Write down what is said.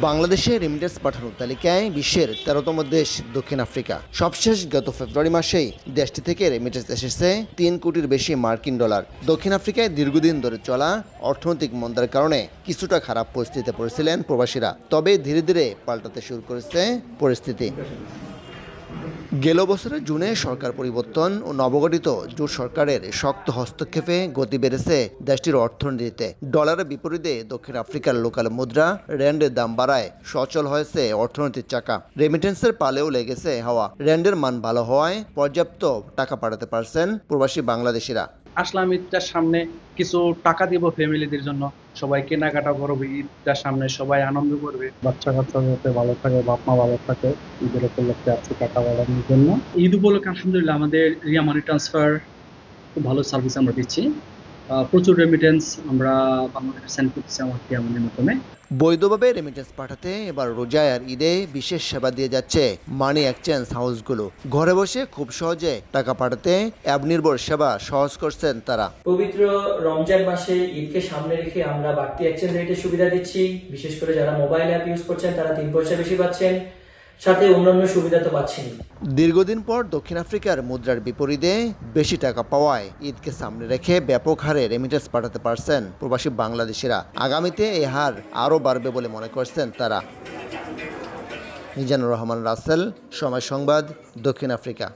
বাংলাদেশে রেমিটেন্স পাঠানোর তালিকায় বিশ্বের 13তম দেশ দক্ষিণ আফ্রিকা। সবশেষ গত ফেব্রুয়ারি মাসেই দেশটি থেকে রেমিটেন্স এসেছে 3 কোটির বেশি মার্কিন ডলার। দক্ষিণ আফ্রিকায় দীর্ঘদিন ধরে চলা অর্থনৈতিক মন্দার কারণে কিছুটা খারাপ পরিস্থিতিতে পড়েছিলেন প্রবাসীরা, তবে ধীরে ধীরে পাল্টাতে শুরু করেছে পরিস্থিতি। গেল বছরের জুনে সরকার পরিবর্তন ও নবগঠিত জোট সরকারের শক্ত হস্তক্ষেপে গতি বেড়েছে দেশটির অর্থনীতিতে। ডলারের বিপরীতে দক্ষিণ আফ্রিকার লোকাল মুদ্রা র্যান্ডের দাম বাড়ায় সচল হয়েছে অর্থনীতির চাকা। রেমিটেন্সের পালেও লেগেছে হাওয়া। র্যান্ডের মান ভালো হওয়ায় পর্যাপ্ত টাকা পাঠাতে পারছেন প্রবাসী বাংলাদেশিরা। আসলাম ঈদটার সামনে কিছু টাকা দিব ফ্যামিলিদের জন্য, সবাই কেনাকাটা করবে, ঈদটার সামনে সবাই আনন্দ করবে, বাচ্চা কাচ্চা যাতে ভালো থাকে, বাপ মা ভালো থাকে, ঈদের উপলক্ষে আছে টাকা বাড়ানোর জন্য। ঈদ উপলক্ষে আলহামদুলিল্লাহ আমাদের রিয়া মানি ট্রান্সফার খুব ভালো সার্ভিস আমরা দিচ্ছি। প্রচুর রেমিটেন্স আমরা বাংলাদেশে সেন্ড করতেছি আমার রিয়া মানির মাধ্যমে। বৈধভাবে রেমিটেন্স পাঠাতে এবার রোজায় আর ঈদে বিশেষ সেবা দিয়ে যাচ্ছে মানি এক্সচেঞ্জ হাউসগুলো। ঘরে বসে খুব সহজে টাকা পাঠাতে অ্যাপ নির্ভর সেবা সহজ করছেন তারা। পবিত্র রমজান মাসে ঈদকে সামনে রেখে আমরা বাড়তি এক্সচেঞ্জ রেটের সুবিধা দিচ্ছি। বিশেষ করে যারা মোবাইল অ্যাপ ইউজ করছেন তারা 3 পয়সা বেশি পাচ্ছেন, সাথে অন্যান্য সুবিধা তো পাচ্ছেন। দীর্ঘদিন পর দক্ষিণ আফ্রিকার মুদ্রার বিপরীতে বেশি টাকা পাওয়ায় ঈদকে সামনে রেখে ব্যাপক হারে রেমিটেন্স পাঠাতে পারছেন প্রবাসী বাংলাদেশিরা। আগামীতে এই হার আরও বাড়বে বলে মনে করছেন তারা। মিজানুর রহমান রাসেল, সময় সংবাদ, দক্ষিণ আফ্রিকা।